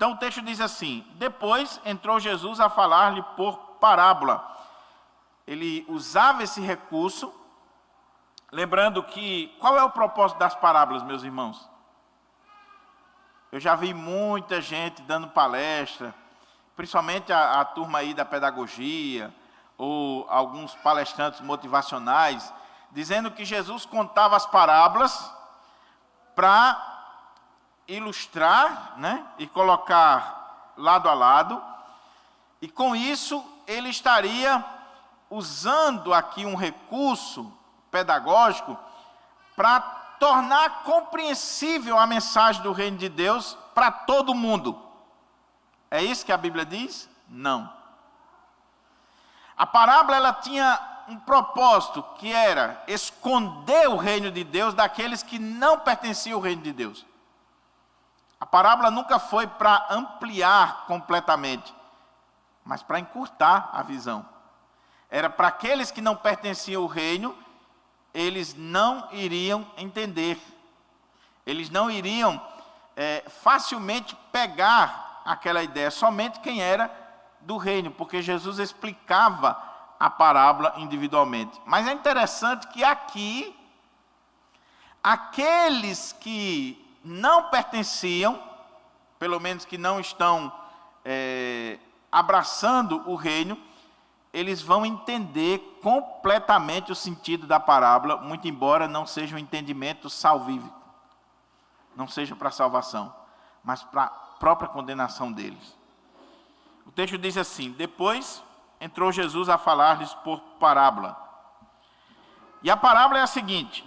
Então o texto diz assim: depois entrou Jesus a falar-lhe por parábola. Ele usava esse recurso, lembrando que, qual é o propósito das parábolas, meus irmãos? Eu já vi muita gente dando palestra, principalmente a turma aí da pedagogia, ou alguns palestrantes motivacionais, dizendo que Jesus contava as parábolas para ilustrar, né, e colocar lado a lado, e com isso ele estaria usando aqui um recurso pedagógico para tornar compreensível a mensagem do reino de Deus para todo mundo. É isso que a Bíblia diz? Não. A parábola ela tinha um propósito, que era esconder o reino de Deus daqueles que não pertenciam ao reino de Deus. A parábola nunca foi para ampliar completamente, mas para encurtar a visão. Era para aqueles que não pertenciam ao reino, eles não iriam entender. Eles não iriam facilmente pegar aquela ideia, somente quem era do reino, porque Jesus explicava a parábola individualmente. Mas é interessante que aqui, aqueles que não pertenciam, pelo menos que não estão abraçando o reino, eles vão entender completamente o sentido da parábola, muito embora não seja um entendimento salvífico, não seja para salvação, mas para a própria condenação deles. O texto diz assim: depois entrou Jesus a falar-lhes por parábola. E a parábola é a seguinte: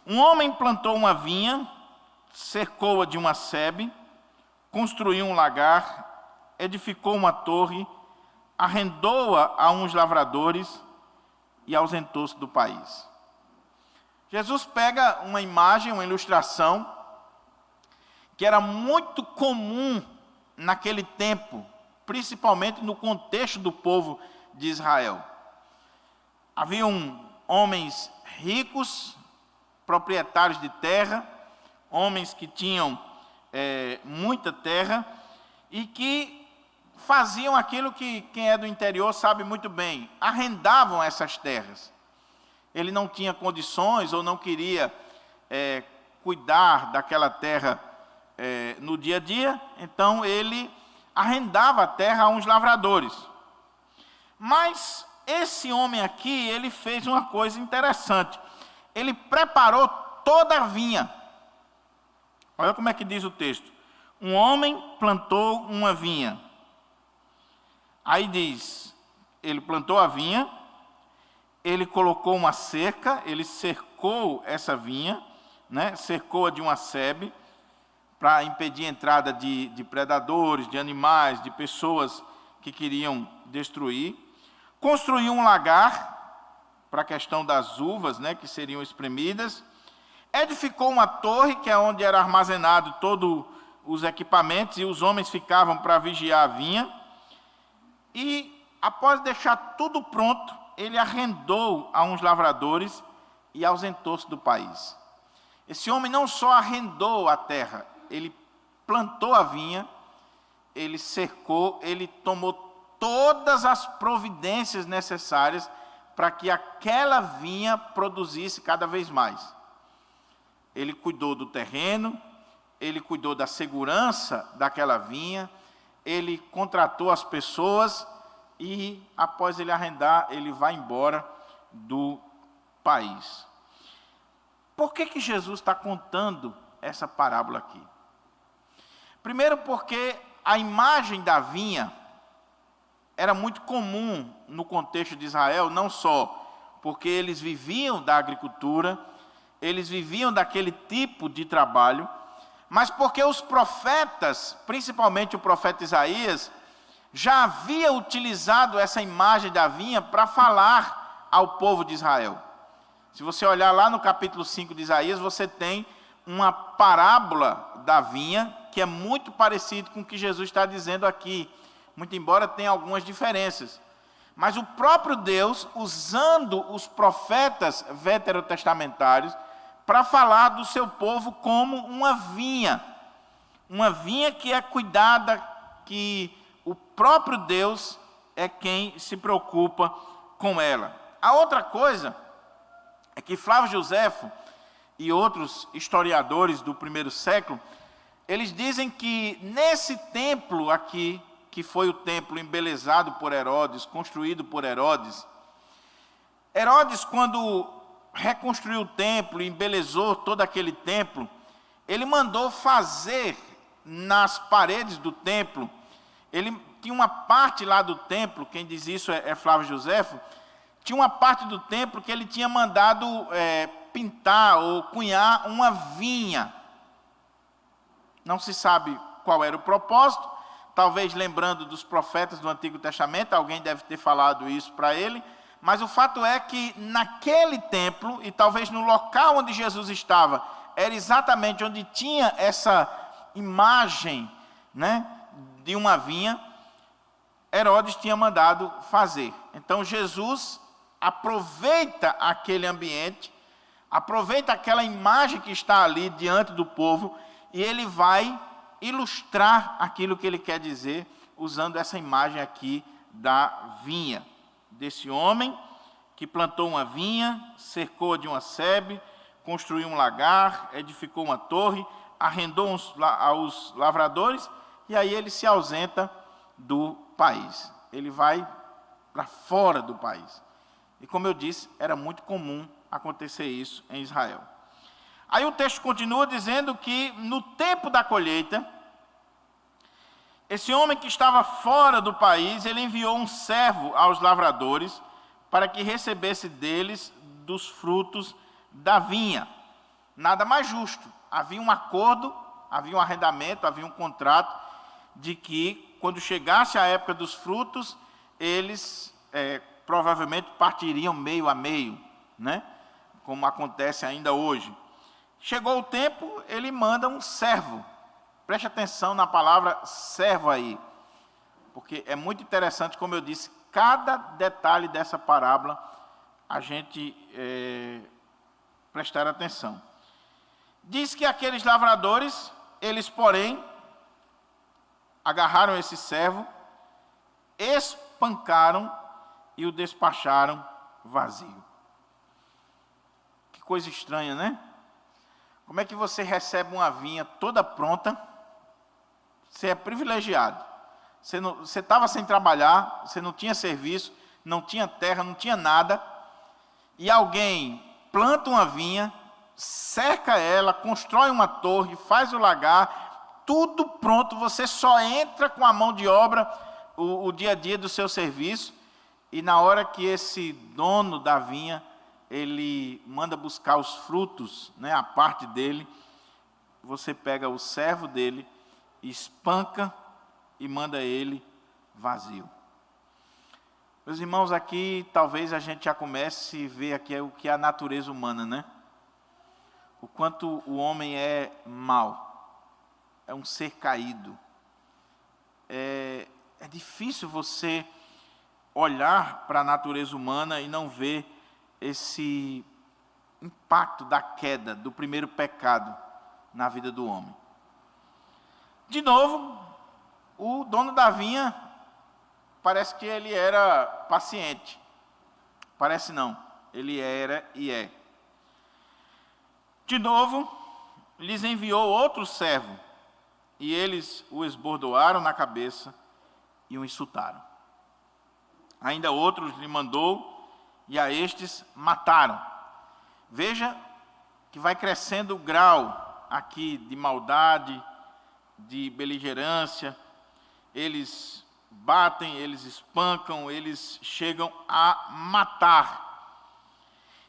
um homem plantou uma vinha, cercou-a de uma sebe, construiu um lagar, edificou uma torre, arrendou-a a uns lavradores e ausentou-se do país. Jesus pega uma imagem, uma ilustração, que era muito comum naquele tempo, principalmente no contexto do povo de Israel. Haviam homens ricos, proprietários de terra, homens que tinham muita terra e que faziam aquilo que quem é do interior sabe muito bem: arrendavam essas terras. Ele não tinha condições ou não queria cuidar daquela terra no dia a dia, então ele arrendava a terra a uns lavradores. Mas esse homem aqui, ele fez uma coisa interessante. Ele preparou toda a vinha. Olha como é que diz o texto: um homem plantou uma vinha. Aí diz, ele plantou a vinha, ele colocou uma cerca, ele cercou essa vinha, né, cercou-a de uma sebe, para impedir a entrada de predadores, de animais, de pessoas que queriam destruir. Construiu um lagar, para a questão das uvas, né, que seriam espremidas. Edificou uma torre, que é onde era armazenado todos os equipamentos, e os homens ficavam para vigiar a vinha. E, após deixar tudo pronto, ele arrendou a uns lavradores e ausentou-se do país. Esse homem não só arrendou a terra, ele plantou a vinha, ele cercou, ele tomou todas as providências necessárias para que aquela vinha produzisse cada vez mais. Ele cuidou do terreno, ele cuidou da segurança daquela vinha, ele contratou as pessoas e, após ele arrendar, ele vai embora do país. Por que Jesus está contando essa parábola aqui? Primeiro porque a imagem da vinha era muito comum no contexto de Israel, não só porque eles viviam da agricultura, eles viviam daquele tipo de trabalho, mas porque os profetas, principalmente o profeta Isaías, já havia utilizado essa imagem da vinha para falar ao povo de Israel. Se você olhar lá no capítulo 5 de Isaías, você tem uma parábola da vinha, que é muito parecido com o que Jesus está dizendo aqui, muito embora tenha algumas diferenças. Mas o próprio Deus, usando os profetas veterotestamentários, para falar do seu povo como uma vinha, Uma vinha que é cuidada, que o próprio Deus é quem se preocupa com ela. A outra coisa é que Flávio Joséfo e outros historiadores do primeiro século, eles dizem que nesse templo aqui, que foi o templo embelezado por Herodes, construído por Herodes, Herodes, quando reconstruiu o templo, embelezou todo aquele templo, ele mandou fazer nas paredes do templo, ele tinha uma parte lá do templo, quem diz isso é Flávio Joséfo, tinha uma parte do templo que ele tinha mandado pintar ou cunhar uma vinha. Não se sabe qual era o propósito, talvez lembrando dos profetas do Antigo Testamento, alguém deve ter falado isso para ele, mas o fato é que naquele templo, e talvez no local onde Jesus estava, era exatamente onde tinha essa imagem, né, de uma vinha, Herodes tinha mandado fazer. Então Jesus aproveita aquele ambiente, aproveita aquela imagem que está ali diante do povo, e ele vai ilustrar aquilo que ele quer dizer, usando essa imagem aqui da vinha. Desse homem que plantou uma vinha, cercou de uma sebe, construiu um lagar, edificou uma torre, arrendou aos lavradores, e aí ele se ausenta do país. Ele vai para fora do país. E como eu disse, era muito comum acontecer isso em Israel. Aí o texto continua dizendo que no tempo da colheita, esse homem que estava fora do país, ele enviou um servo aos lavradores para que recebesse deles dos frutos da vinha. Nada mais justo. Havia um acordo, havia um arrendamento, havia um contrato de que quando chegasse a época dos frutos, eles provavelmente partiriam meio a meio, né? Como acontece ainda hoje. Chegou o tempo, ele manda um servo. Preste atenção na palavra servo aí, porque é muito interessante, como eu disse, cada detalhe dessa parábola a gente prestar atenção. Diz que aqueles lavradores, eles, porém, agarraram esse servo, espancaram e o despacharam vazio. Que coisa estranha, né? Como é que você recebe uma vinha toda pronta? Você é privilegiado. Você estava sem trabalhar, você não tinha serviço, não tinha terra, não tinha nada, e alguém planta uma vinha, cerca ela, constrói uma torre, faz o lagar, tudo pronto, você só entra com a mão de obra o dia a dia do seu serviço, e na hora que esse dono da vinha, ele manda buscar os frutos, né, a parte dele, você pega o servo dele, espanca e manda ele vazio. Meus irmãos, aqui talvez a gente já comece a ver aqui o que é a natureza humana, né? O quanto o homem é mau, é um ser caído. É difícil você olhar para a natureza humana e não ver esse impacto da queda, do primeiro pecado na vida do homem. De novo, o dono da vinha, parece que ele era paciente. Parece não, ele era e é. De novo, lhes enviou outro servo, e eles o esbordoaram na cabeça e o insultaram. Ainda outros lhe mandou, e a estes mataram. Veja que vai crescendo o grau aqui de maldade, de beligerância. Eles batem, eles espancam, eles chegam a matar.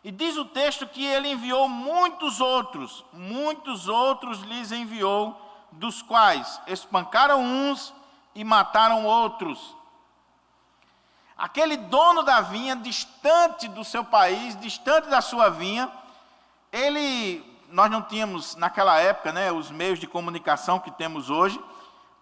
E diz o texto que ele enviou muitos outros lhes enviou, dos quais espancaram uns e mataram outros. Aquele dono da vinha, distante do seu país, distante da sua vinha, nós não tínhamos naquela época, né, os meios de comunicação que temos hoje.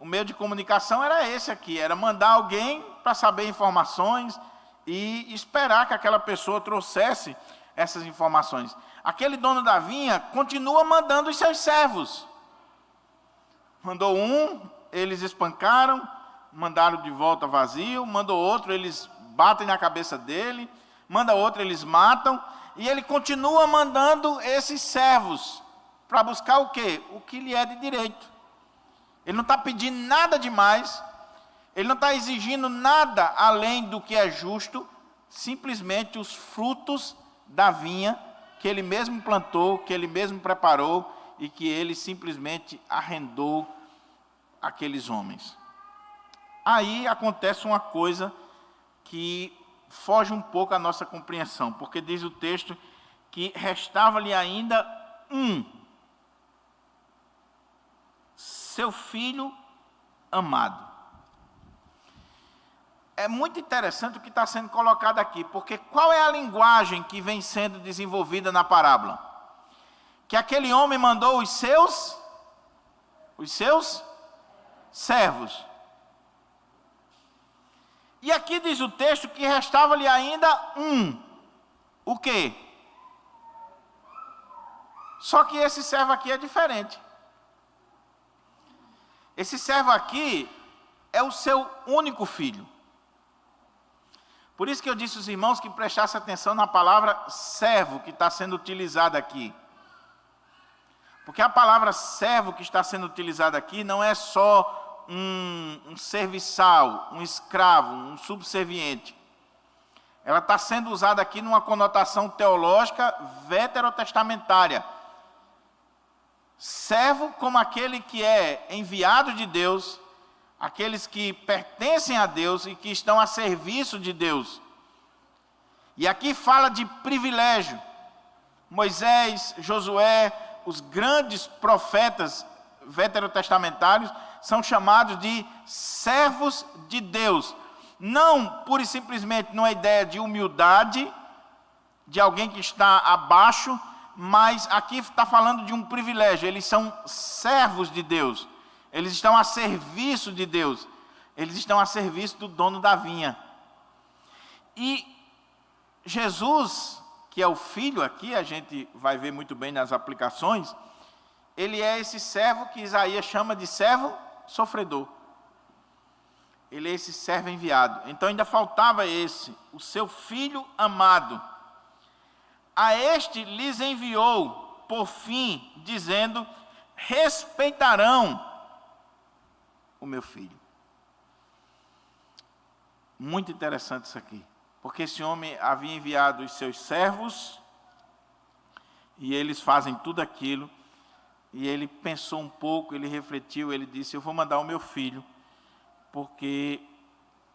O meio de comunicação era esse aqui, era mandar alguém para saber informações e esperar que aquela pessoa trouxesse essas informações. Aquele dono da vinha continua mandando os seus servos. Mandou um, eles espancaram, mandaram de volta vazio. Mandou outro, eles batem na cabeça dele. Manda outro, eles matam. E ele continua mandando esses servos para buscar o quê? O que lhe é de direito. Ele não está pedindo nada demais. Ele não está exigindo nada além do que é justo. Simplesmente os frutos da vinha que ele mesmo plantou, que ele mesmo preparou e que ele simplesmente arrendou àqueles homens. Aí acontece uma coisa que foge um pouco à nossa compreensão, porque diz o texto que restava-lhe ainda seu filho amado. É muito interessante o que está sendo colocado aqui, porque qual é a linguagem que vem sendo desenvolvida na parábola? Que aquele homem mandou os seus servos. E aqui diz o texto que restava-lhe ainda o quê? Só que esse servo aqui é diferente. Esse servo aqui é o seu único filho. Por isso que eu disse aos irmãos que prestassem atenção na palavra servo que está sendo utilizada aqui. Porque a palavra servo que está sendo utilizada aqui não é só um serviçal, um escravo, um subserviente. Ela está sendo usada aqui numa conotação teológica veterotestamentária. Servo como aquele que é enviado de Deus, aqueles que pertencem a Deus e que estão a serviço de Deus. E aqui fala de privilégio. Moisés, Josué, os grandes profetas veterotestamentários são chamados de servos de Deus. Não pura e simplesmente numa ideia de humildade, de alguém que está abaixo, mas aqui está falando de um privilégio. Eles são servos de Deus. Eles estão a serviço de Deus. Eles estão a serviço do dono da vinha. E Jesus, que é o filho aqui, a gente vai ver muito bem nas aplicações, ele é esse servo que Isaías chama de servo sofredor. Ele é esse servo enviado. Então ainda faltava esse, o seu filho amado. A este lhes enviou, por fim, dizendo: respeitarão o meu filho. Muito interessante isso aqui, porque esse homem havia enviado os seus servos, e eles fazem tudo aquilo, e ele pensou um pouco, ele refletiu, ele disse: eu vou mandar o meu filho, porque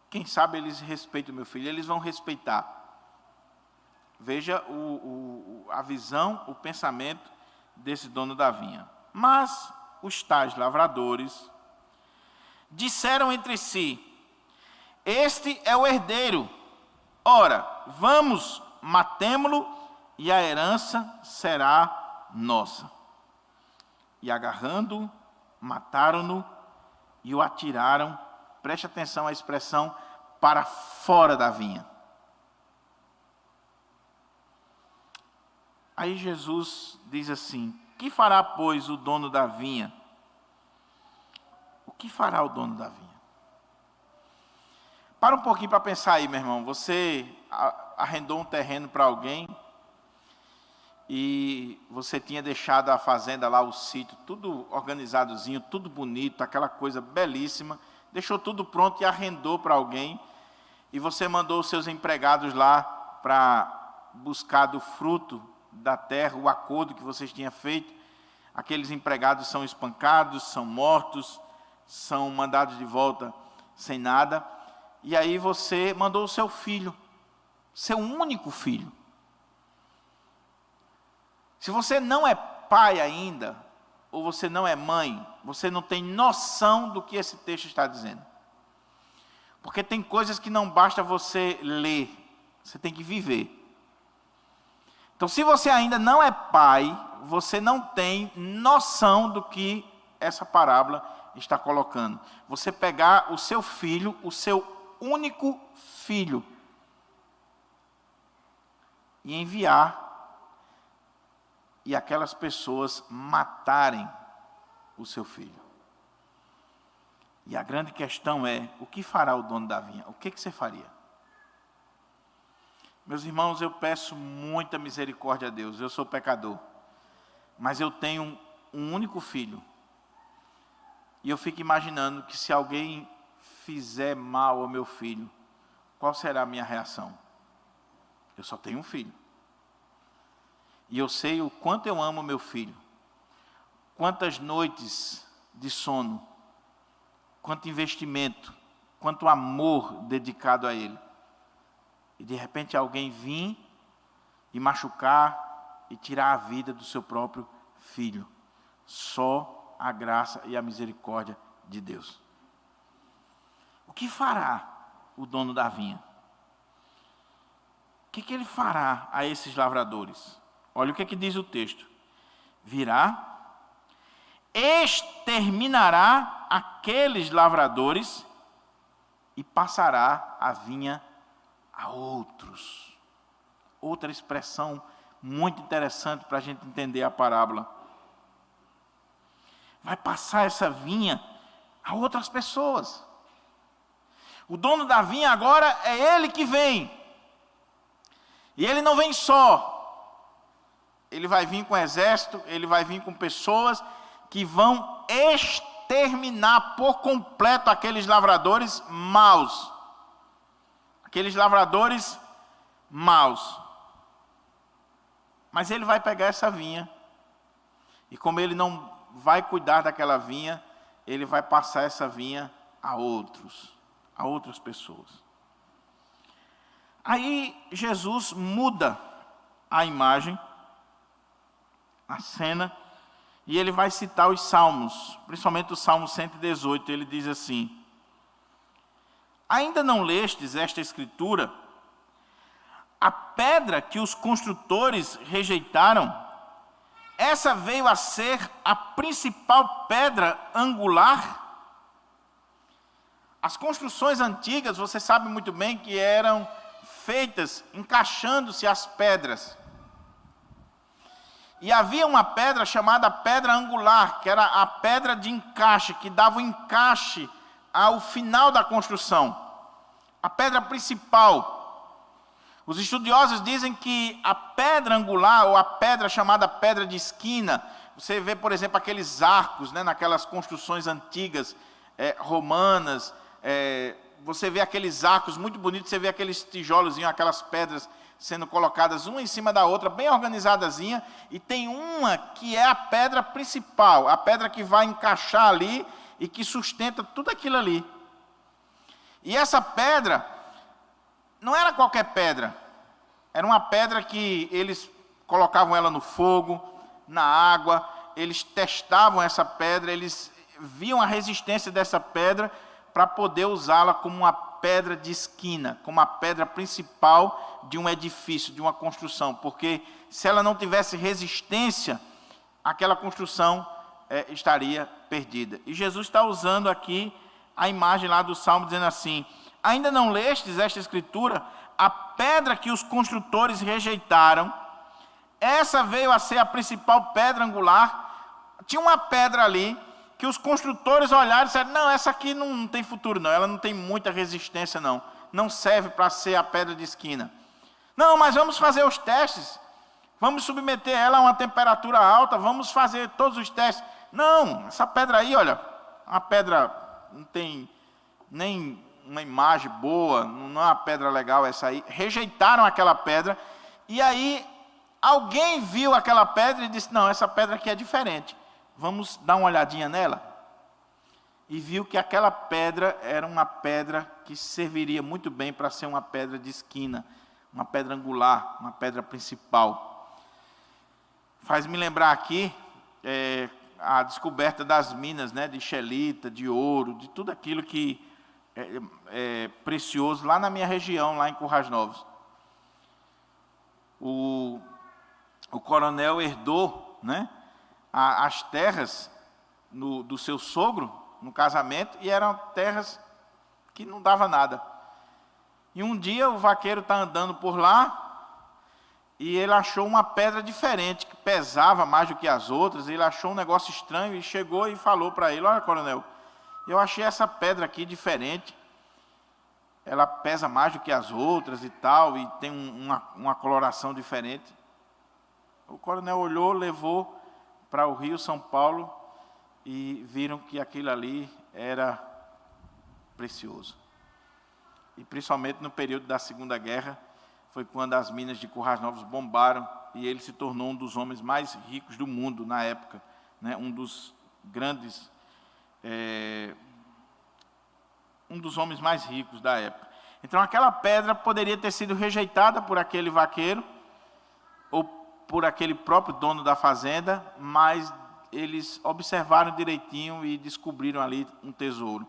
quem sabe eles respeitam o meu filho, eles vão respeitar. Veja a visão, o pensamento desse dono da vinha. Mas os tais lavradores disseram entre si: este é o herdeiro, ora, vamos, matemo-lo, e a herança será nossa. E agarrando-o, mataram-no e o atiraram, preste atenção à expressão, para fora da vinha. Aí Jesus diz assim: que fará, pois, o dono da vinha? O que fará o dono da vinha? Para um pouquinho para pensar aí, meu irmão. Você arrendou um terreno para alguém e você tinha deixado a fazenda lá, o sítio, tudo organizadozinho, tudo bonito, aquela coisa belíssima. Deixou tudo pronto e arrendou para alguém. E você mandou os seus empregados lá para buscar do fruto da terra, o acordo que vocês tinham feito. Aqueles empregados são espancados, são mortos, são mandados de volta sem nada. E aí você mandou o seu filho, seu único filho. Se você não é pai ainda, ou você não é mãe, você não tem noção do que esse texto está dizendo. Porque tem coisas que não basta você ler, você tem que viver. Então, se você ainda não é pai, você não tem noção do que essa parábola está colocando. Você pegar o seu filho, o seu único filho, e enviar, e aquelas pessoas matarem o seu filho. E a grande questão é, o que fará o dono da vinha? O que você faria? Meus irmãos, eu peço muita misericórdia a Deus, eu sou pecador, mas eu tenho um único filho. E eu fico imaginando que se alguém fizer mal ao meu filho, qual será a minha reação? Eu só tenho um filho. E eu sei o quanto eu amo meu filho. Quantas noites de sono, quanto investimento, quanto amor dedicado a ele. E de repente alguém vir e machucar e tirar a vida do seu próprio filho. Só a graça e a misericórdia de Deus. O que fará o dono da vinha? O que ele fará a esses lavradores? Olha o que diz o texto. Virá, exterminará aqueles lavradores e passará a vinha a outros. Outra expressão muito interessante para a gente entender a parábola. Vai passar essa vinha a outras pessoas. O dono da vinha agora é ele que vem. E ele não vem só. Ele vai vir com exército, ele vai vir com pessoas que vão exterminar por completo aqueles lavradores maus. Aqueles lavradores maus. Mas ele vai pegar essa vinha. E como ele não vai cuidar daquela vinha, ele vai passar essa vinha a outras pessoas. Aí Jesus muda a imagem, a cena, e ele vai citar os salmos, principalmente o Salmo 118, ele diz assim: ainda não lestes esta escritura? A pedra que os construtores rejeitaram, essa veio a ser a principal pedra angular. As construções antigas, você sabe muito bem que eram feitas encaixando-se as pedras. E havia uma pedra chamada pedra angular, que era a pedra de encaixe, que dava o encaixe ao final da construção. A pedra principal. Os estudiosos dizem que a pedra angular, ou a pedra chamada pedra de esquina, você vê, por exemplo, aqueles arcos, né, naquelas construções antigas, romanas, você vê aqueles arcos muito bonitos, você vê aqueles tijolos, aquelas pedras sendo colocadas uma em cima da outra, bem organizadazinha, e tem uma que é a pedra principal, a pedra que vai encaixar ali e que sustenta tudo aquilo ali. E essa pedra não era qualquer pedra, era uma pedra que eles colocavam ela no fogo, na água, eles testavam essa pedra, eles viam a resistência dessa pedra para poder usá-la como uma pedra de esquina, como a pedra principal de um edifício, de uma construção, porque se ela não tivesse resistência, aquela construção estaria perdida. E Jesus está usando aqui a imagem lá do Salmo, dizendo assim: ainda não lestes esta escritura? A pedra que os construtores rejeitaram, essa veio a ser a principal pedra angular. Tinha uma pedra ali que os construtores olharam e disseram: não, essa aqui não tem futuro não, ela não tem muita resistência não, não serve para ser a pedra de esquina. Não, mas vamos fazer os testes, vamos submeter ela a uma temperatura alta, vamos fazer todos os testes. Não, essa pedra aí, olha, uma pedra não tem nem uma imagem boa, não é uma pedra legal essa aí. Rejeitaram aquela pedra, e aí alguém viu aquela pedra e disse: não, essa pedra aqui é diferente, vamos dar uma olhadinha nela. E viu que aquela pedra era uma pedra que serviria muito bem para ser uma pedra de esquina, uma pedra angular, uma pedra principal. Faz-me lembrar aqui a descoberta das minas, né, de xelita, de ouro, de tudo aquilo que é precioso lá na minha região, lá em Currais Novos. O coronel herdou, né, as terras do seu sogro no casamento, e eram terras que não dava nada. E um dia o vaqueiro está andando por lá e ele achou uma pedra diferente, que pesava mais do que as outras. Ele achou um negócio estranho e chegou e falou para ele: olha, coronel, Eu achei essa pedra aqui diferente. Ela pesa mais do que as outras e tal, e tem uma coloração diferente. O coronel olhou, levou para o Rio, São Paulo, e viram que aquilo ali era precioso. E principalmente no período da Segunda Guerra, foi quando as minas de Currais Novos bombaram, e ele se tornou um dos homens mais ricos do mundo na época, né? Um dos grandes, um dos homens mais ricos da época. Então aquela pedra poderia ter sido rejeitada por aquele vaqueiro, ou por aquele próprio dono da fazenda, mas eles observaram direitinho e descobriram ali um tesouro.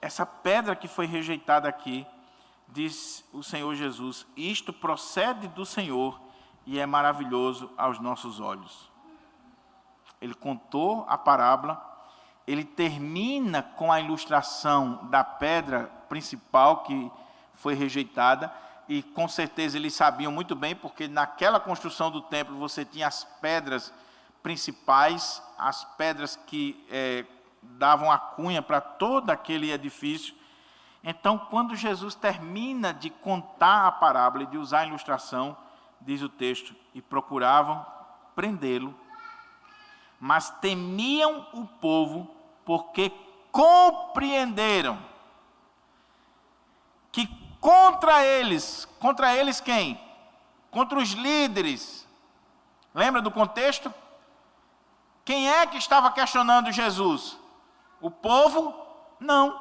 Essa pedra que foi rejeitada aqui, diz o Senhor Jesus, isto procede do Senhor e é maravilhoso aos nossos olhos. Ele contou a parábola, ele termina com a ilustração da pedra principal que foi rejeitada, e com certeza eles sabiam muito bem, porque naquela construção do templo você tinha as pedras principais, as pedras que davam a cunha para todo aquele edifício. Então, quando Jesus termina de contar a parábola e de usar a ilustração, diz o texto, e procuravam prendê-lo, mas temiam o povo, porque compreenderam que contra eles quem? Contra os líderes. Lembra do contexto? Quem é que estava questionando Jesus? O povo? Não.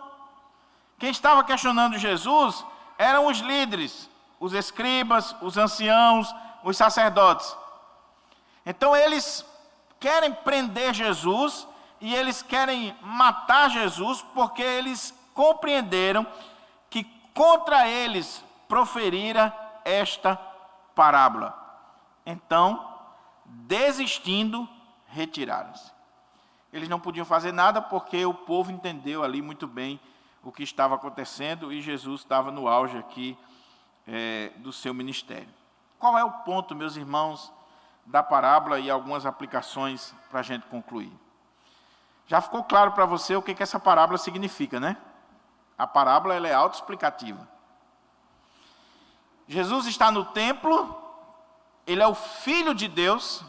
Quem estava questionando Jesus eram os líderes, os escribas, os anciãos, os sacerdotes. Então eles querem prender Jesus e eles querem matar Jesus, porque eles compreenderam que contra eles proferira esta parábola. Então, desistindo, retiraram-se. Eles não podiam fazer nada porque o povo entendeu ali muito bem o que estava acontecendo e Jesus estava no auge aqui do seu ministério. Qual é o ponto, meus irmãos, da parábola e algumas aplicações para a gente concluir? Já ficou claro para você o que essa parábola significa, né? A parábola ela é autoexplicativa. Jesus está no templo, ele é o Filho de Deus,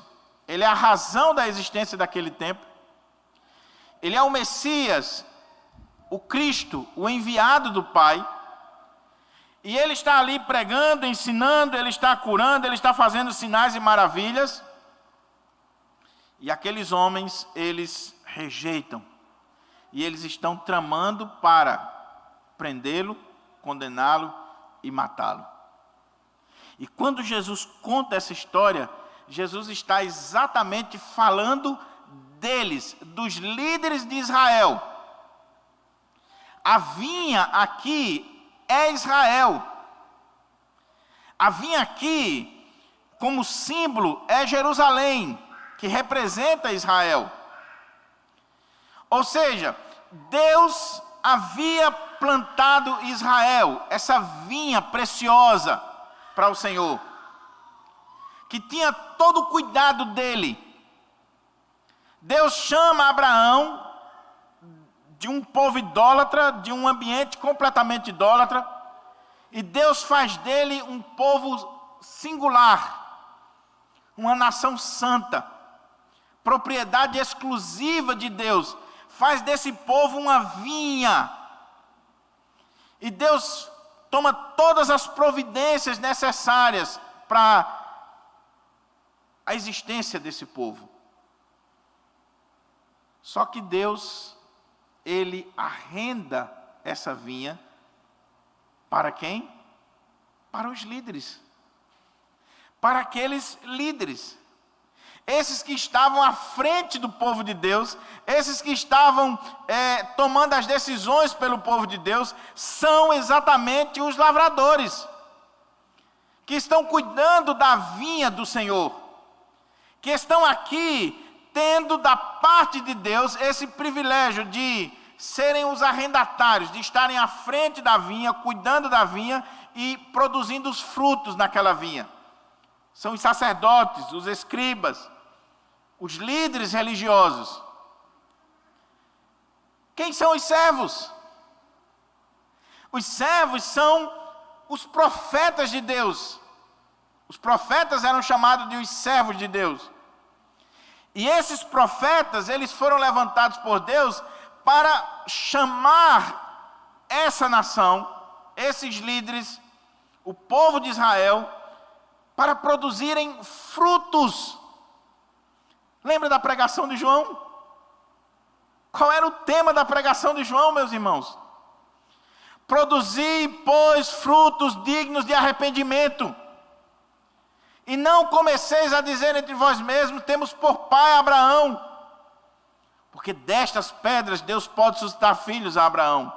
ele é a razão da existência daquele templo, ele é o Messias, o Cristo, o enviado do Pai, e ele está ali pregando, ensinando, ele está curando, ele está fazendo sinais e maravilhas, e aqueles homens, eles rejeitam, e eles estão tramando para prendê-lo, condená-lo e matá-lo. E quando Jesus conta essa história, Jesus está exatamente falando deles, dos líderes de Israel. A vinha aqui é Israel. A vinha aqui, como símbolo, é Jerusalém, que representa Israel. Ou seja, Deus havia plantado Israel, essa vinha preciosa para o Senhor, que tinha todo o cuidado dele. Deus chama Abraão de um povo idólatra, de um ambiente completamente idólatra, e Deus faz dele um povo singular, uma nação santa, propriedade exclusiva de Deus, faz desse povo uma vinha, e Deus toma todas as providências necessárias para a existência desse povo. Só que Deus, ele arrenda essa vinha para quem? Para os líderes. Para aqueles líderes. Esses que estavam à frente do povo de Deus, esses que estavam tomando as decisões pelo povo de Deus, são exatamente os lavradores, que estão cuidando da vinha do Senhor, que estão aqui tendo da parte de Deus esse privilégio de serem os arrendatários, de estarem à frente da vinha, cuidando da vinha e produzindo os frutos naquela vinha. São os sacerdotes, os escribas, os líderes religiosos. Quem são os servos? Os servos são os profetas de Deus. Os profetas eram chamados de os servos de Deus. E esses profetas, eles foram levantados por Deus para chamar essa nação, esses líderes, o povo de Israel, para produzirem frutos. Lembra da pregação de João? Qual era o tema da pregação de João, meus irmãos? Produzi, pois, frutos dignos de arrependimento. E não comeceis a dizer entre vós mesmos, temos por pai Abraão. Porque destas pedras Deus pode suscitar filhos a Abraão.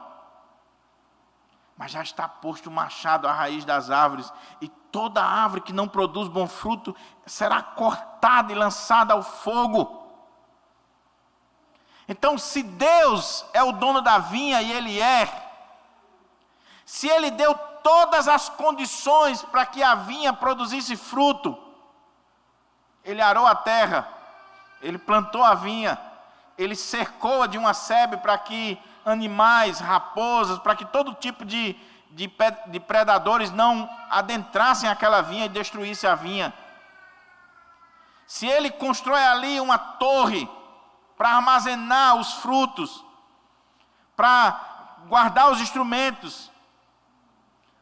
Mas já está posto o machado à raiz das árvores, e toda árvore que não produz bom fruto será cortada e lançada ao fogo. Então, se Deus é o dono da vinha, e Ele é, se Ele deu todas as condições para que a vinha produzisse fruto, Ele arou a terra, Ele plantou a vinha, Ele cercou-a de uma sebe para que animais, raposas, para que todo tipo de predadores não adentrassem aquela vinha e destruíssem a vinha. Se Ele constrói ali uma torre para armazenar os frutos, para guardar os instrumentos,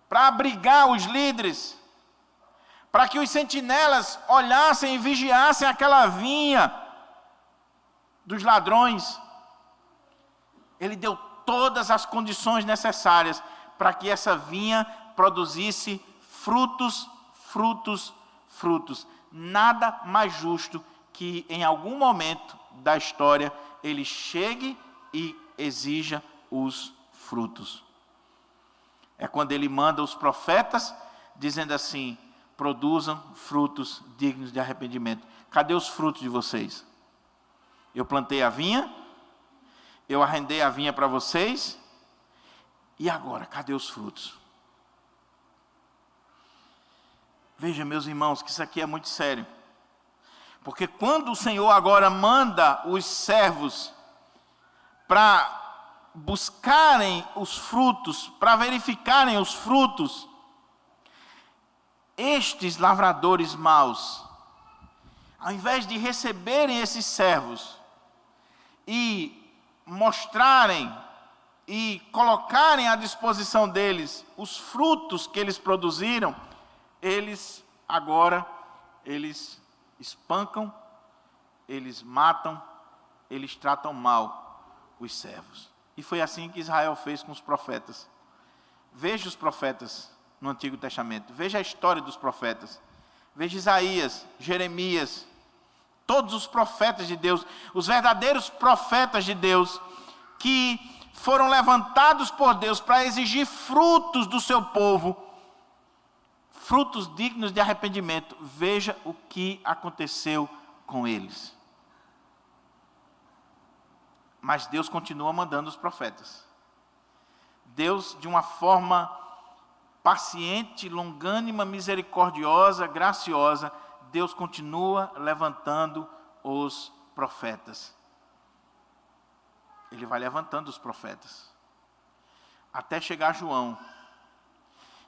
para abrigar os líderes, para que os sentinelas olhassem e vigiassem aquela vinha dos ladrões. Ele deu todas as condições necessárias para que essa vinha produzisse frutos, frutos, frutos. Nada mais justo que em algum momento da história ele chegue e exija os frutos. É quando ele manda os profetas dizendo assim: produzam frutos dignos de arrependimento. Cadê os frutos de vocês? Eu plantei a vinha, eu arrendei a vinha para vocês, e agora, cadê os frutos? Veja, meus irmãos, que isso aqui é muito sério. Porque quando o Senhor agora manda os servos para buscarem os frutos, para verificarem os frutos, estes lavradores maus, ao invés de receberem esses servos e mostrarem e colocarem à disposição deles os frutos que eles produziram, eles espancam, eles matam, eles tratam mal os servos. E foi assim que Israel fez com os profetas. Veja os profetas no Antigo Testamento, veja a história dos profetas. Veja Isaías, Jeremias, todos os profetas de Deus, os verdadeiros profetas de Deus, que foram levantados por Deus para exigir frutos do seu povo, frutos dignos de arrependimento. Veja o que aconteceu com eles. Mas Deus continua mandando os profetas. Deus, de uma forma paciente, longânima, misericordiosa, graciosa, Deus continua levantando os profetas. Ele vai levantando os profetas, até chegar João.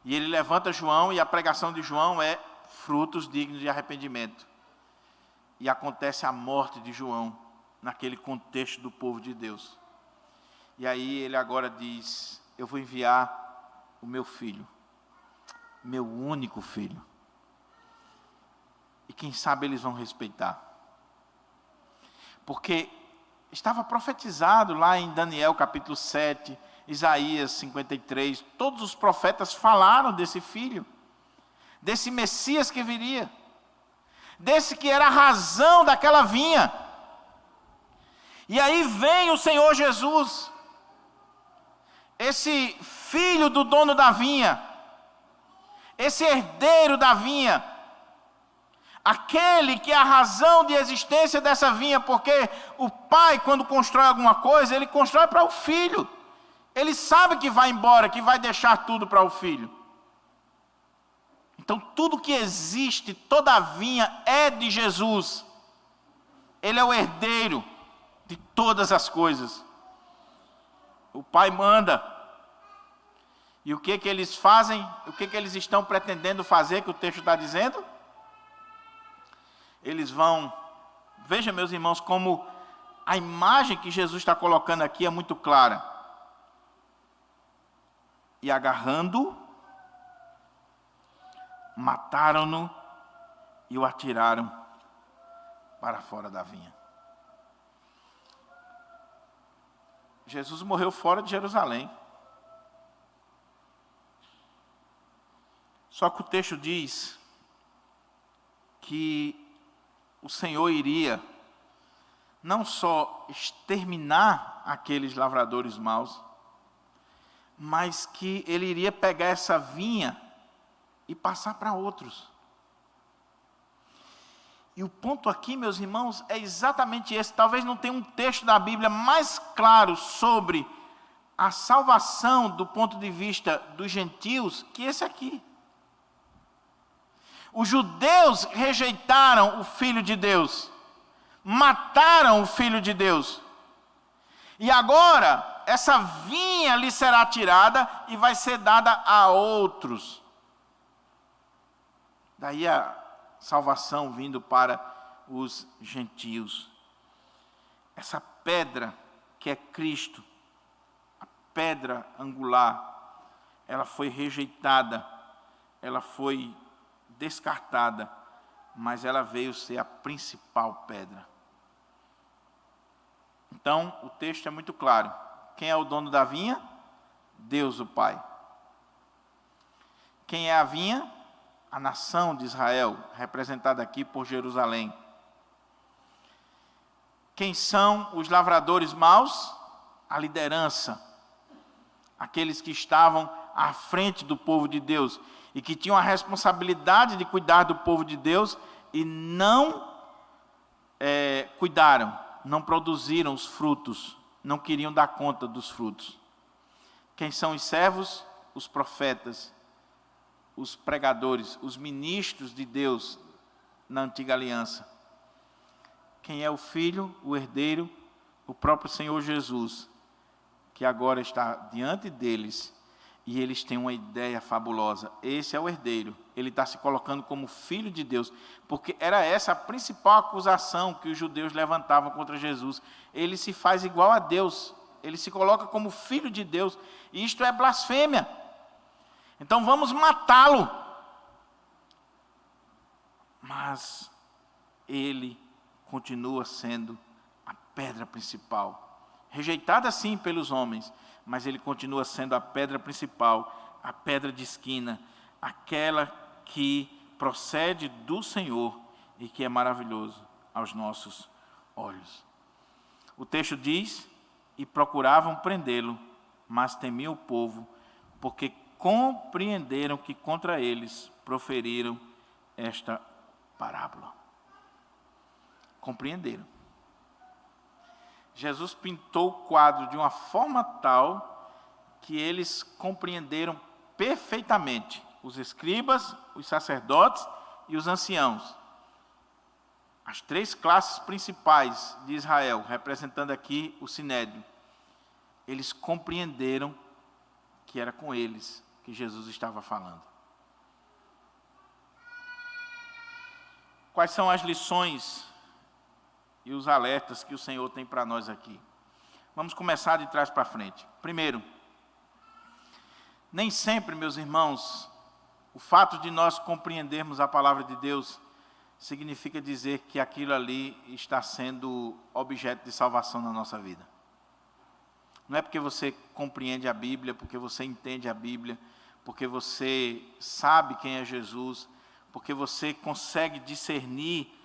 E ele levanta João, e a pregação de João é frutos dignos de arrependimento. E acontece a morte de João, naquele contexto do povo de Deus. E aí ele agora diz: eu vou enviar o meu filho, meu único filho. E quem sabe eles vão respeitar. Porque estava profetizado lá em Daniel capítulo 7, Isaías 53, todos os profetas falaram desse filho, desse Messias que viria, desse que era a razão daquela vinha. E aí vem o Senhor Jesus, esse filho do dono da vinha, esse herdeiro da vinha, aquele que é a razão de existência dessa vinha, porque o pai, quando constrói alguma coisa, ele constrói para o filho. Ele sabe que vai embora, que vai deixar tudo para o filho. Então tudo que existe, toda a vinha é de Jesus. Ele é o herdeiro de todas as coisas. O Pai manda. E o que eles fazem? O que eles estão pretendendo fazer, que o texto está dizendo? Eles vão... Veja, meus irmãos, como a imagem que Jesus está colocando aqui é muito clara. E agarrando, mataram-no e o atiraram para fora da vinha. Jesus morreu fora de Jerusalém. Só que o texto diz que o Senhor iria não só exterminar aqueles lavradores maus, mas que ele iria pegar essa vinha e passar para outros. E o ponto aqui, meus irmãos, é exatamente esse. Talvez não tenha um texto da Bíblia mais claro sobre a salvação do ponto de vista dos gentios que esse aqui. Os judeus rejeitaram o Filho de Deus, mataram o Filho de Deus. E agora, essa vinha lhe será tirada e vai ser dada a outros. Daí a salvação vindo para os gentios. Essa pedra que é Cristo, a pedra angular, ela foi rejeitada, ela foi descartada, mas ela veio ser a principal pedra. Então, o texto é muito claro. Quem é o dono da vinha? Deus, o Pai. Quem é a vinha? A nação de Israel, representada aqui por Jerusalém. Quem são os lavradores maus? A liderança. Aqueles que estavam à frente do povo de Deus e que tinham a responsabilidade de cuidar do povo de Deus e não cuidaram, não produziram os frutos, não queriam dar conta dos frutos. Quem são os servos? Os profetas, os pregadores, os ministros de Deus na antiga aliança. Quem é o filho, o herdeiro? O próprio Senhor Jesus, que agora está diante deles e eles têm uma ideia fabulosa. Esse é o herdeiro, ele está se colocando como filho de Deus, porque era essa a principal acusação que os judeus levantavam contra Jesus. Ele se faz igual a Deus, ele se coloca como filho de Deus, e isto é blasfêmia. Então vamos matá-lo. Mas ele continua sendo a pedra principal. Rejeitada sim pelos homens, mas ele continua sendo a pedra principal, a pedra de esquina, aquela que procede do Senhor e que é maravilhoso aos nossos olhos. O texto diz: e procuravam prendê-lo, mas temiam o povo, porque compreenderam que contra eles proferiram esta parábola. Compreenderam. Jesus pintou o quadro de uma forma tal que eles compreenderam perfeitamente, os escribas, os sacerdotes e os anciãos. As três classes principais de Israel, representando aqui o Sinédrio. Eles compreenderam que era com eles que Jesus estava falando. Quais são as lições e os alertas que o Senhor tem para nós aqui? Vamos começar de trás para frente. Primeiro, nem sempre, meus irmãos, o fato de nós compreendermos a palavra de Deus significa dizer que aquilo ali está sendo objeto de salvação na nossa vida. Não é porque você compreende a Bíblia, porque você entende a Bíblia, porque você sabe quem é Jesus, porque você consegue discernir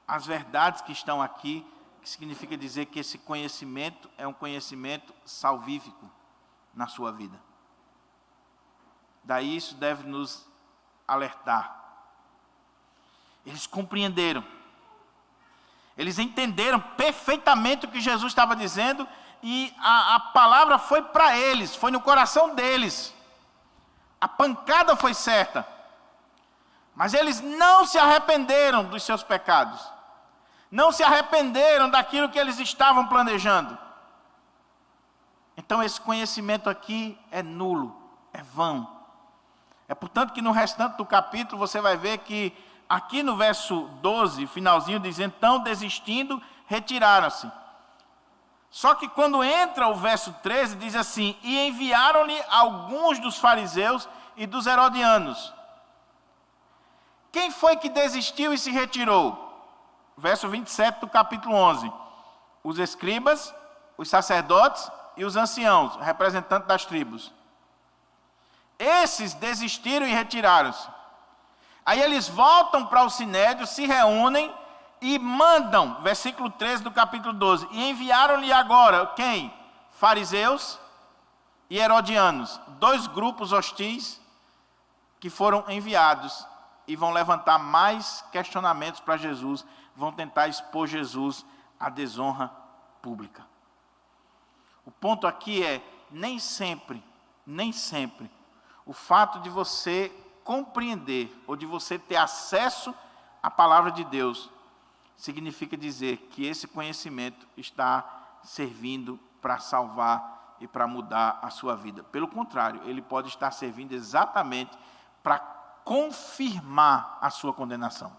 as verdades que estão aqui, que significa dizer que esse conhecimento é um conhecimento salvífico na sua vida. Daí isso deve nos alertar. Eles compreenderam. Eles entenderam perfeitamente o que Jesus estava dizendo e a palavra foi para eles, foi no coração deles. A pancada foi certa. Mas eles não se arrependeram dos seus pecados. Não se arrependeram daquilo que eles estavam planejando. Então esse conhecimento aqui é nulo, é vão. É portanto que no restante do capítulo você vai ver que aqui no verso 12, finalzinho, diz: então desistindo, retiraram-se. Só que quando entra o verso 13, diz assim: e enviaram-lhe alguns dos fariseus e dos herodianos. Quem foi que desistiu e se retirou? Verso 27 do capítulo 11. Os escribas, os sacerdotes e os anciãos, representantes das tribos. Esses desistiram e retiraram-se. Aí eles voltam para o sinédrio, se reúnem e mandam, versículo 13 do capítulo 12, e enviaram-lhe agora, quem? Fariseus e herodianos, 2 grupos hostis que foram enviados e vão levantar mais questionamentos para Jesus, vão tentar expor Jesus à desonra pública. O ponto aqui é, nem sempre, o fato de você compreender ou de você ter acesso à palavra de Deus significa dizer que esse conhecimento está servindo para salvar e para mudar a sua vida. Pelo contrário, ele pode estar servindo exatamente para confirmar a sua condenação.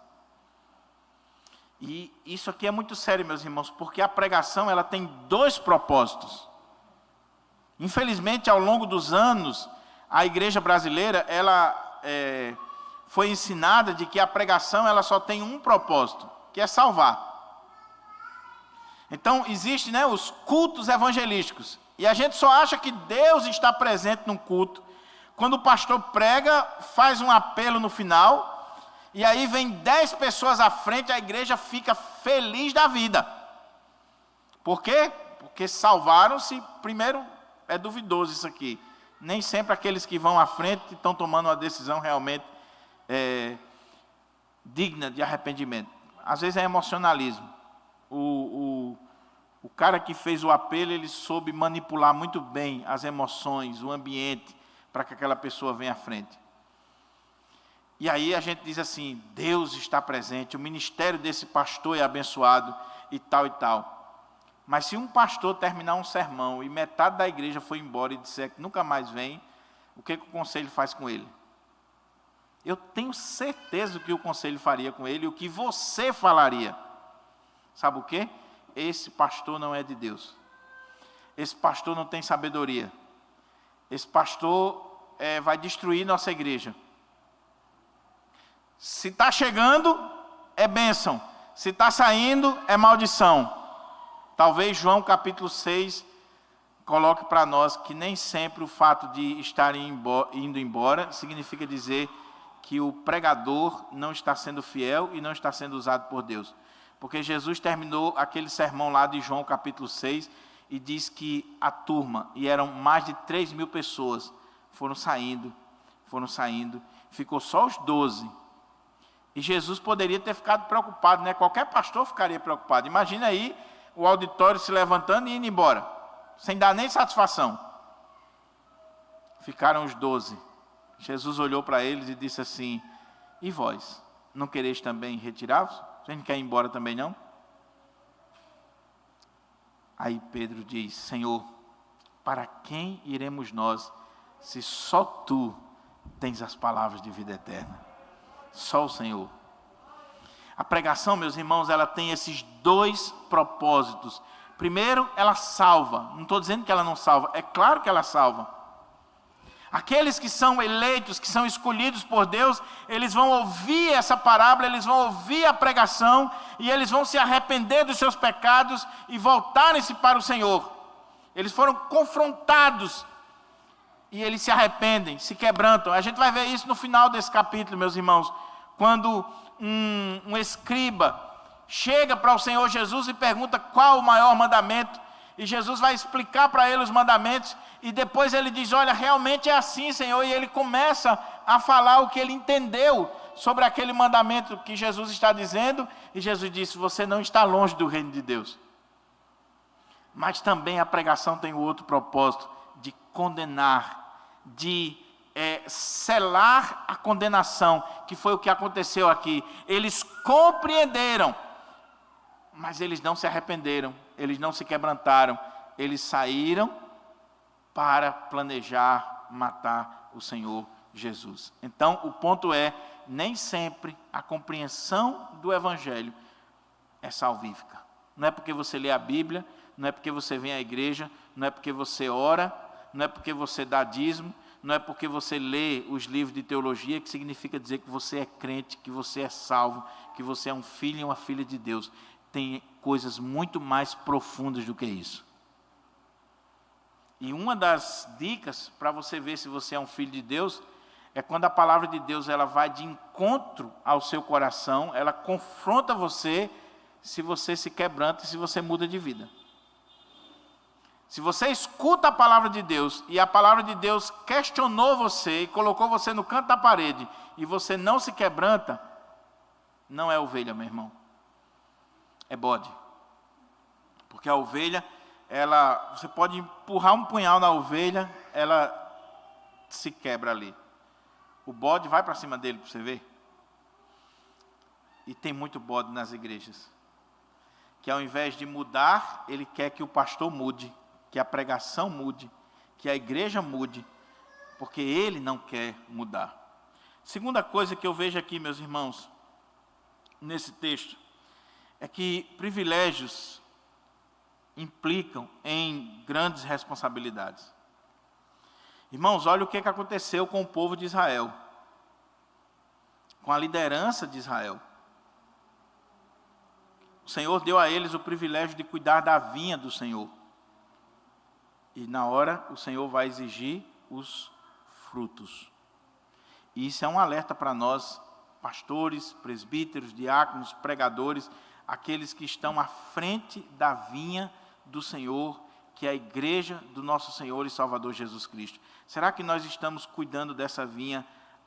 E isso aqui é muito sério, meus irmãos, porque a pregação ela tem 2 propósitos. Infelizmente, ao longo dos anos, a igreja brasileira ela foi ensinada de que a pregação ela só tem um propósito, que é salvar. Então, existem os cultos evangelísticos. E a gente só acha que Deus está presente num culto quando o pastor prega, faz um apelo no final, e aí vem 10 pessoas à frente, a igreja fica feliz da vida. Por quê? Porque salvaram-se. Primeiro, é duvidoso isso aqui. Nem sempre aqueles que vão à frente estão tomando uma decisão realmente digna de arrependimento. Às vezes é emocionalismo. O cara que fez o apelo, ele soube manipular muito bem as emoções, o ambiente, para que aquela pessoa venha à frente. E aí a gente diz assim: Deus está presente, o ministério desse pastor é abençoado e tal e tal. Mas se um pastor terminar um sermão e metade da igreja for embora e disser que nunca mais vem, o que o conselho faz com ele? Eu tenho certeza do que o conselho faria com ele e o que você falaria. Sabe o quê? Esse pastor não é de Deus. Esse pastor não tem sabedoria. Esse pastor vai destruir nossa igreja. Se está chegando, é bênção. Se está saindo, é maldição. Talvez João capítulo 6 coloque para nós que nem sempre o fato de estarem indo embora significa dizer que o pregador não está sendo fiel e não está sendo usado por Deus. Porque Jesus terminou aquele sermão lá de João capítulo 6 e diz que a turma, e eram mais de 3.000 pessoas, foram saindo, ficou só os 12. E Jesus poderia ter ficado preocupado, né? Qualquer pastor ficaria preocupado. Imagina aí o auditório se levantando e indo embora, sem dar nem satisfação. Ficaram os 12. Jesus olhou para eles e disse assim: e vós, não quereis também retirar-vos? Vocês não querem ir embora também não? Aí Pedro diz: Senhor, para quem iremos nós, se só Tu tens as palavras de vida eterna? Só o Senhor. A pregação, meus irmãos, ela tem esses 2 propósitos. Primeiro, ela salva. Não estou dizendo que ela não salva, é claro que ela salva. Aqueles que são eleitos, que são escolhidos por Deus, eles vão ouvir essa parábola, eles vão ouvir a pregação, e eles vão se arrepender dos seus pecados e voltarem-se para o Senhor. Eles foram confrontados, e eles se arrependem, se quebrantam. A gente vai ver isso no final desse capítulo, meus irmãos, quando um escriba chega para o Senhor Jesus e pergunta qual o maior mandamento, e Jesus vai explicar para ele os mandamentos, e depois ele diz: olha, realmente é assim, Senhor, e ele começa a falar o que ele entendeu sobre aquele mandamento que Jesus está dizendo, e Jesus disse: você não está longe do reino de Deus. Mas também a pregação tem o outro propósito, de condenar, de selar a condenação, que foi o que aconteceu aqui. Eles compreenderam, mas eles não se arrependeram, eles não se quebrantaram, eles saíram para planejar matar o Senhor Jesus. Então, o ponto é, nem sempre a compreensão do Evangelho é salvífica. Não é porque você lê a Bíblia, não é porque você vem à igreja, não é porque você ora, não é porque você dá dízimo, não é porque você lê os livros de teologia que significa dizer que você é crente, que você é salvo, que você é um filho e uma filha de Deus. Tem coisas muito mais profundas do que isso. E uma das dicas para você ver se você é um filho de Deus é quando a palavra de Deus ela vai de encontro ao seu coração, ela confronta você, se você se quebranta e se você muda de vida. Se você escuta a palavra de Deus e a palavra de Deus questionou você e colocou você no canto da parede e você não se quebranta, não é ovelha, meu irmão. É bode. Porque a ovelha, você pode empurrar um punhal na ovelha, ela se quebra ali. O bode vai para cima dele para você ver. E tem muito bode nas igrejas. Que ao invés de mudar, ele quer que o pastor mude, que a pregação mude, que a igreja mude, porque ele não quer mudar. Segunda coisa que eu vejo aqui, meus irmãos, nesse texto, é que privilégios implicam em grandes responsabilidades. Irmãos, olha o que aconteceu com o povo de Israel, com a liderança de Israel. O Senhor deu a eles o privilégio de cuidar da vinha do Senhor. E na hora o Senhor vai exigir os frutos. E isso é um alerta para nós, pastores, presbíteros, diáconos, pregadores, aqueles que estão à frente da vinha do Senhor, que é a igreja do nosso Senhor e Salvador Jesus Cristo. Será que nós estamos cuidando dessa vinha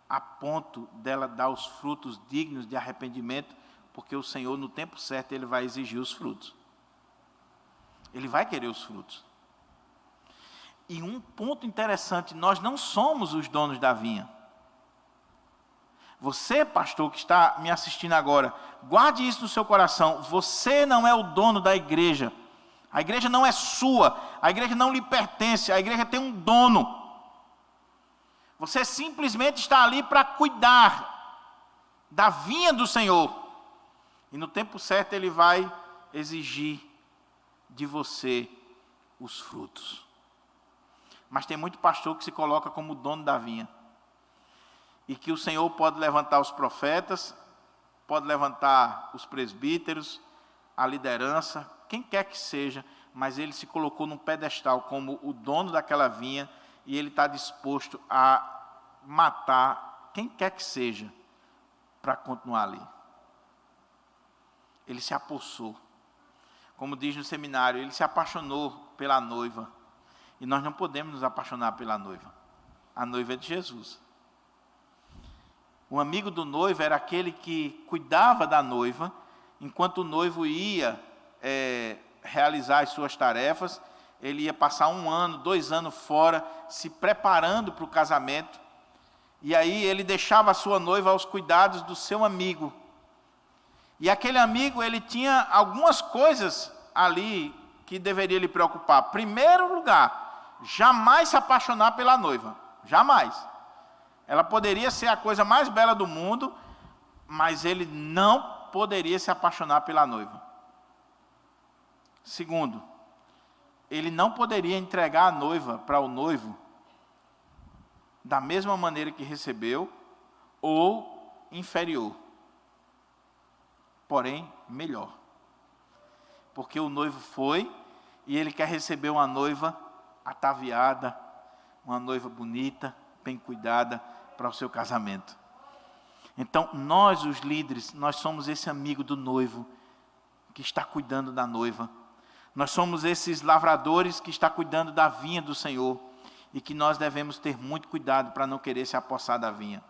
a ponto dela dar os frutos dignos de arrependimento? Porque o Senhor, no tempo certo, Ele vai exigir os frutos. Ele vai querer os frutos. E um ponto interessante, nós não somos os donos da vinha. Você, pastor, que está me assistindo agora, guarde isso no seu coração. Você não é o dono da igreja. A igreja não é sua. A igreja não lhe pertence. A igreja tem um dono. Você simplesmente está ali para cuidar da vinha do Senhor. E no tempo certo Ele vai exigir de você os frutos. Mas tem muito pastor que se coloca como dono da vinha. E que o Senhor pode levantar os profetas, pode levantar os presbíteros, a liderança, quem quer que seja, mas ele se colocou num pedestal como o dono daquela vinha e ele está disposto a matar quem quer que seja para continuar ali. Ele se apossou. Como diz no seminário, ele se apaixonou pela noiva. E nós não podemos nos apaixonar pela noiva. A noiva é de Jesus. O amigo do noivo era aquele que cuidava da noiva, enquanto o noivo ia realizar as suas tarefas, ele ia passar 1 ano, 2 anos fora, se preparando para o casamento, e aí ele deixava a sua noiva aos cuidados do seu amigo. E aquele amigo, ele tinha algumas coisas ali que deveria lhe preocupar. Primeiro lugar, jamais se apaixonar pela noiva, jamais. Ela poderia ser a coisa mais bela do mundo, mas ele não poderia se apaixonar pela noiva. Segundo, ele não poderia entregar a noiva para o noivo da mesma maneira que recebeu ou inferior. Porém, melhor. Porque o noivo foi e ele quer receber uma noiva ataviada, uma noiva bonita, bem cuidada para o seu casamento. Então, nós, os líderes, nós somos esse amigo do noivo que está cuidando da noiva. Nós somos esses lavradores que está cuidando da vinha do Senhor e que nós devemos ter muito cuidado para não querer se apossar da vinha.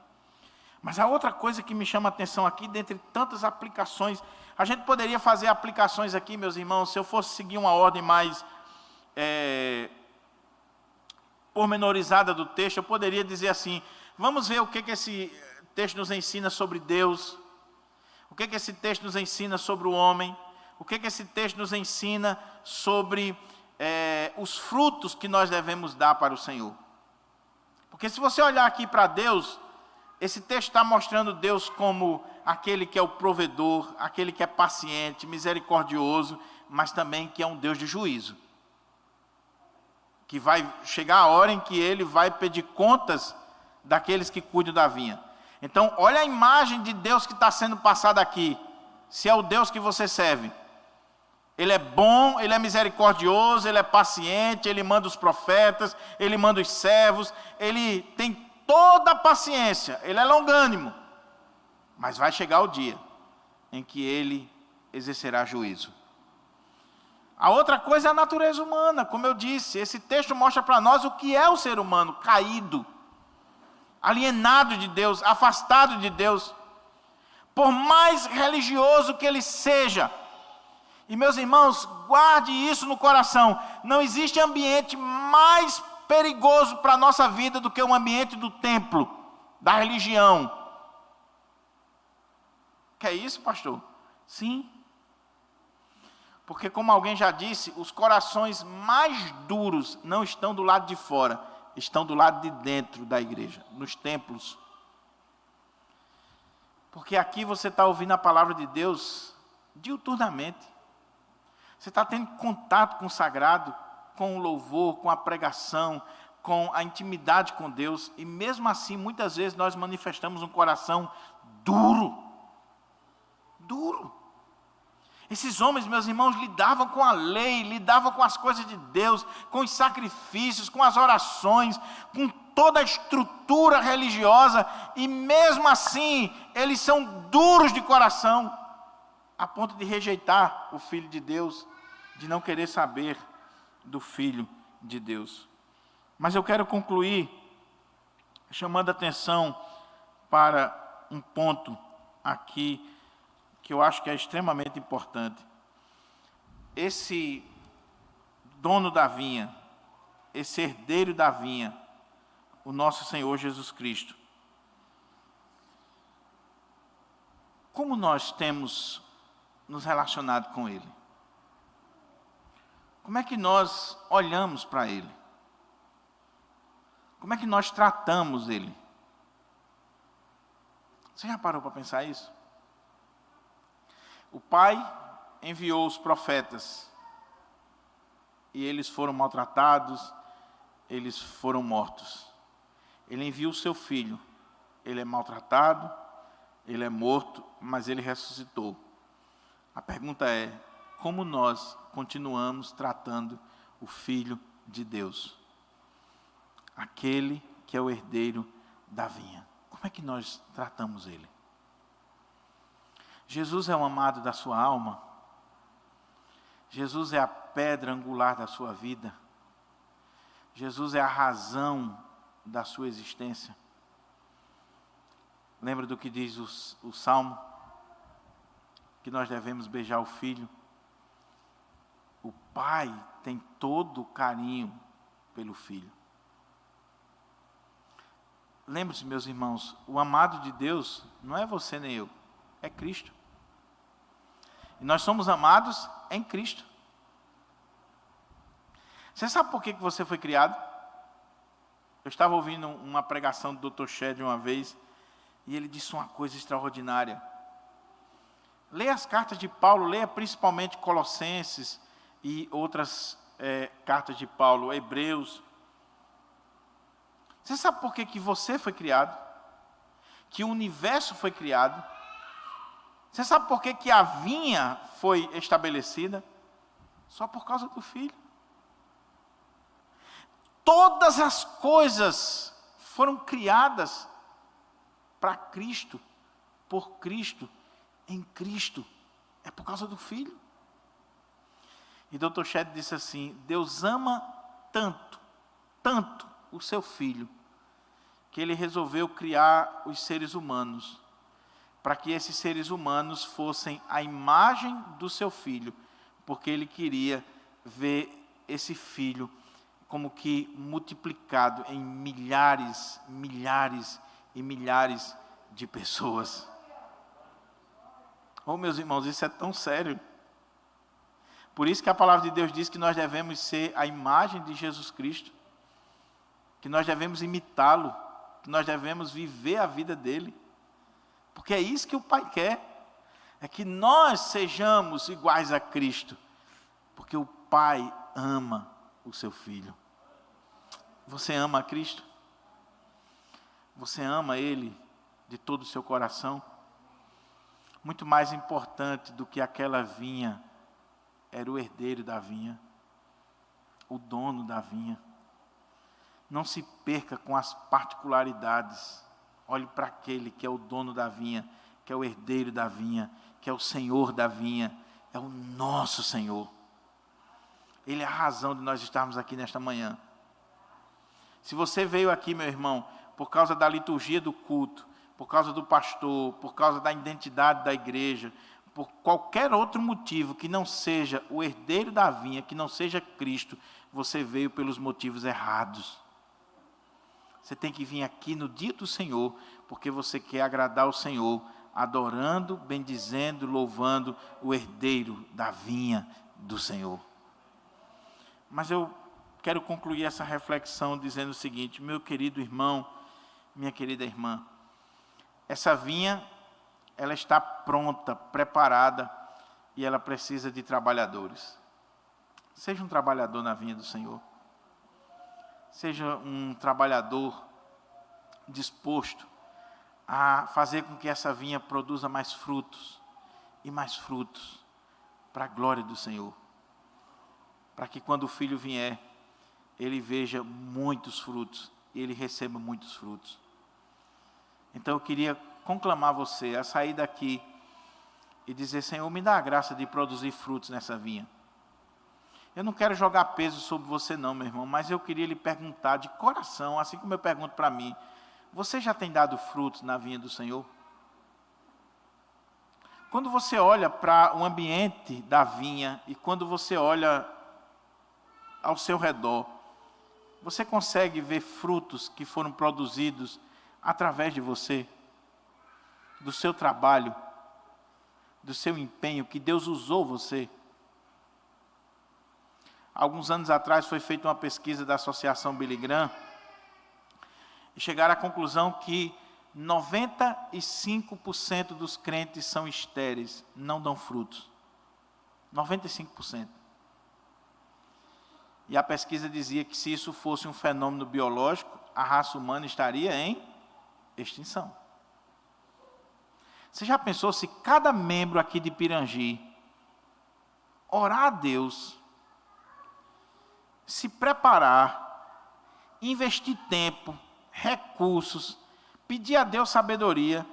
Mas a outra coisa que me chama a atenção aqui, dentre tantas aplicações, a gente poderia fazer aplicações aqui, meus irmãos, se eu fosse seguir uma ordem mais pormenorizada do texto, eu poderia dizer assim, vamos ver o que esse texto nos ensina sobre Deus, o que esse texto nos ensina sobre o homem, o que esse texto nos ensina sobre os frutos que nós devemos dar para o Senhor. Porque se você olhar aqui para Deus, esse texto está mostrando Deus como aquele que é o provedor, aquele que é paciente, misericordioso, mas também que é um Deus de juízo. Que vai chegar a hora em que Ele vai pedir contas daqueles que cuidam da vinha. Então, olha a imagem de Deus que está sendo passada aqui. Se é o Deus que você serve. Ele é bom, Ele é misericordioso, Ele é paciente, Ele manda os profetas, Ele manda os servos, Ele tem toda a paciência, Ele é longânimo. Mas vai chegar o dia em que Ele exercerá juízo. A outra coisa é a natureza humana, como eu disse. Esse texto mostra para nós o que é o ser humano caído, alienado de Deus, afastado de Deus. Por mais religioso que ele seja, e meus irmãos, guarde isso no coração, não existe ambiente mais perigoso para a nossa vida do que o ambiente do templo, da religião. Que é isso, pastor? Sim. Porque, como alguém já disse, os corações mais duros não estão do lado de fora, estão do lado de dentro da igreja, nos templos. Porque aqui você está ouvindo a palavra de Deus diuturnamente. Você está tendo contato com o sagrado, com o louvor, com a pregação, com a intimidade com Deus. E mesmo assim, muitas vezes nós manifestamos um coração duro. Duro. Esses homens, meus irmãos, lidavam com a lei, lidavam com as coisas de Deus, com os sacrifícios, com as orações, com toda a estrutura religiosa, e mesmo assim, eles são duros de coração, a ponto de rejeitar o Filho de Deus, de não querer saber do Filho de Deus. Mas eu quero concluir chamando a atenção para um ponto aqui, que eu acho que é extremamente importante. Esse dono da vinha, esse herdeiro da vinha, o nosso Senhor Jesus Cristo. Como nós temos nos relacionado com Ele? Como é que nós olhamos para Ele? Como é que nós tratamos Ele? Você já parou para pensar isso? O Pai enviou os profetas e eles foram maltratados, eles foram mortos. Ele enviou o seu Filho, ele é maltratado, ele é morto, mas ele ressuscitou. A pergunta é, como nós continuamos tratando o Filho de Deus? Aquele que é o herdeiro da vinha. Como é que nós tratamos ele? Jesus é o amado da sua alma? Jesus é a pedra angular da sua vida? Jesus é a razão da sua existência? Lembra do que diz o Salmo? Que nós devemos beijar o Filho. O Pai tem todo o carinho pelo Filho. Lembre-se, meus irmãos, o amado de Deus não é você nem eu, é Cristo. E nós somos amados em Cristo. Você sabe por que você foi criado? Eu estava ouvindo uma pregação do Dr. Shedd uma vez, e ele disse uma coisa extraordinária. Leia as cartas de Paulo, leia principalmente Colossenses e outras cartas de Paulo, Hebreus. Você sabe por que você foi criado? Que o universo foi criado? Você sabe por que a vinha foi estabelecida? Só por causa do Filho. Todas as coisas foram criadas para Cristo, por Cristo, em Cristo. É por causa do Filho. E Dr. Shedd disse assim, Deus ama tanto, tanto o seu Filho, que Ele resolveu criar os seres humanos, para que esses seres humanos fossem a imagem do seu Filho, porque Ele queria ver esse Filho como que multiplicado em milhares, milhares e milhares de pessoas. Oh, meus irmãos, isso é tão sério. Por isso que a palavra de Deus diz que nós devemos ser a imagem de Jesus Cristo, que nós devemos imitá-lo, que nós devemos viver a vida dele. Porque é isso que o Pai quer, é que nós sejamos iguais a Cristo, porque o Pai ama o seu Filho. Você ama a Cristo? Você ama Ele de todo o seu coração? Muito mais importante do que aquela vinha, era o herdeiro da vinha, o dono da vinha. Não se perca com as particularidades. Olhe para aquele que é o dono da vinha, que é o herdeiro da vinha, que é o Senhor da vinha, é o nosso Senhor. Ele é a razão de nós estarmos aqui nesta manhã. Se você veio aqui, meu irmão, por causa da liturgia do culto, por causa do pastor, por causa da identidade da igreja, por qualquer outro motivo que não seja o herdeiro da vinha, que não seja Cristo, você veio pelos motivos errados. Você tem que vir aqui no dia do Senhor, porque você quer agradar o Senhor, adorando, bendizendo, louvando o herdeiro da vinha do Senhor. Mas eu quero concluir essa reflexão dizendo o seguinte: meu querido irmão, minha querida irmã, essa vinha, ela está pronta, preparada, e ela precisa de trabalhadores. Seja um trabalhador na vinha do Senhor. Seja um trabalhador disposto a fazer com que essa vinha produza mais frutos, e mais frutos, para a glória do Senhor. Para que quando o Filho vier, ele veja muitos frutos, e ele receba muitos frutos. Então eu queria conclamar você a sair daqui e dizer: Senhor, me dá a graça de produzir frutos nessa vinha. Eu não quero jogar peso sobre você não, meu irmão, mas eu queria lhe perguntar de coração, assim como eu pergunto para mim: você já tem dado frutos na vinha do Senhor? Quando você olha para o ambiente da vinha e quando você olha ao seu redor, você consegue ver frutos que foram produzidos através de você, do seu trabalho, do seu empenho, que Deus usou você? Alguns anos atrás foi feita uma pesquisa da Associação Billy Graham e chegaram à conclusão que 95% dos crentes são estéreis, não dão frutos. 95%. E a pesquisa dizia que se isso fosse um fenômeno biológico, a raça humana estaria em extinção. Você já pensou se cada membro aqui de Pirangi orar a Deus, se preparar, investir tempo, recursos, pedir a Deus sabedoria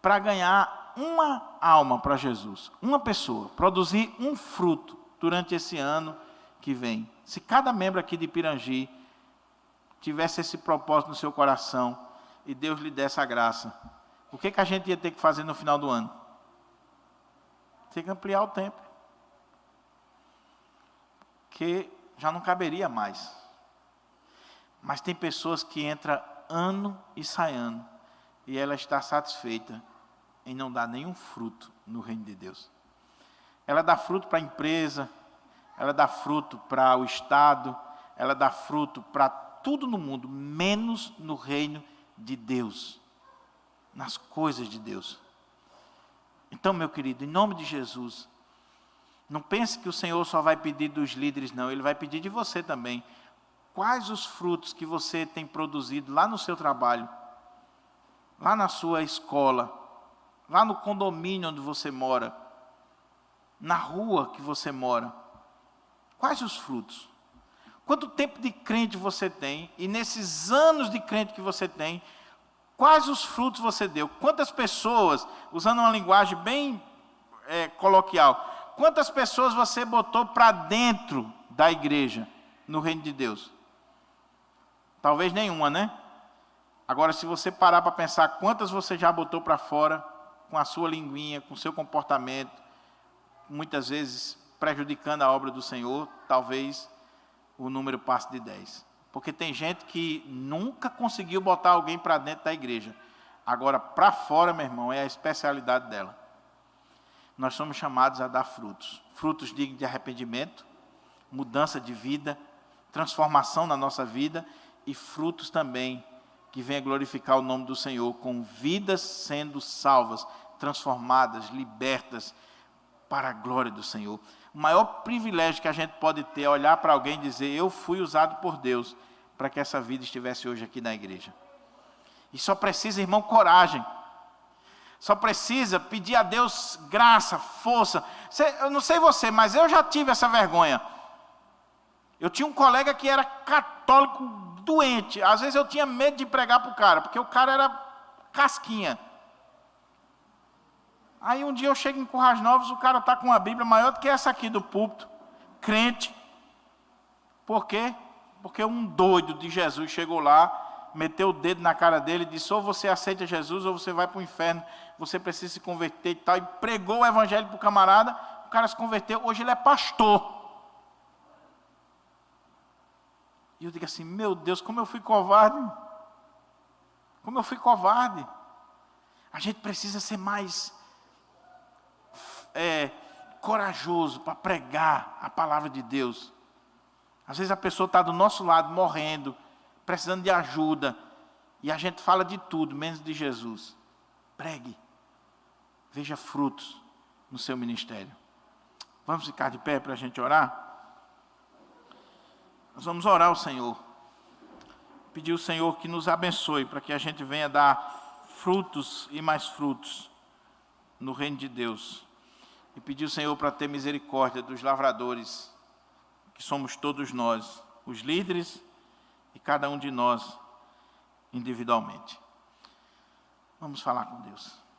para ganhar uma alma para Jesus, uma pessoa, produzir um fruto durante esse ano que vem? Se cada membro aqui de Pirangi tivesse esse propósito no seu coração e Deus lhe desse a graça, o que a gente ia ter que fazer no final do ano? Tem que ampliar o templo, porque já não caberia mais. Mas tem pessoas que entram ano e sai ano, e ela está satisfeita em não dar nenhum fruto no reino de Deus. Ela dá fruto para a empresa, ela dá fruto para o Estado, ela dá fruto para tudo no mundo, menos no reino de Deus, nas coisas de Deus. Então, meu querido, em nome de Jesus, não pense que o Senhor só vai pedir dos líderes, não. Ele vai pedir de você também. Quais os frutos que você tem produzido lá no seu trabalho, lá na sua escola, lá no condomínio onde você mora, na rua que você mora? Quais os frutos? Quanto tempo de crente você tem? E nesses anos de crente que você tem, quais os frutos você deu? Quantas pessoas, usando uma linguagem bem coloquial, quantas pessoas você botou para dentro da igreja, no reino de Deus? Talvez nenhuma, né? Agora, se você parar para pensar quantas você já botou para fora, com a sua linguinha, com o seu comportamento, muitas vezes prejudicando a obra do Senhor, talvez o número passe de 10. Porque tem gente que nunca conseguiu botar alguém para dentro da igreja. Agora, para fora, meu irmão, é a especialidade dela. nós somos chamados a dar frutos. Frutos dignos de arrependimento, mudança de vida, transformação na nossa vida e frutos também que venham glorificar o nome do Senhor, com vidas sendo salvas, transformadas, libertas para a glória do Senhor. O maior privilégio que a gente pode ter é olhar para alguém e dizer: eu fui usado por Deus para que essa vida estivesse hoje aqui na igreja. E só precisa, irmão, coragem. Só precisa pedir a Deus graça, força. Eu não sei você, mas eu já tive essa vergonha. Eu tinha um colega que era católico doente. Às vezes eu tinha medo de pregar para o cara, porque o cara era casquinha. Aí um dia eu chego em Currais Novos, o cara está com uma Bíblia maior do que essa aqui do púlpito, crente. Por quê? Porque um doido de Jesus chegou lá, meteu o dedo na cara dele e disse: ou você aceita Jesus ou você vai para o inferno, você precisa se converter e tal. E pregou o evangelho para o camarada, o cara se converteu, hoje ele é pastor. E eu digo assim: meu Deus, como eu fui covarde. Como eu fui covarde. A gente precisa ser mais corajoso para pregar a palavra de Deus. Às vezes a pessoa está do nosso lado, morrendo, precisando de ajuda, e a gente fala de tudo, menos de Jesus. Pregue. Veja frutos no seu ministério. Vamos ficar de pé para a gente orar? Nós vamos orar ao Senhor. Pedir ao Senhor que nos abençoe, para que a gente venha dar frutos e mais frutos no reino de Deus. E pedir ao Senhor para ter misericórdia dos lavradores, que somos todos nós, os líderes e cada um de nós individualmente. Vamos falar com Deus.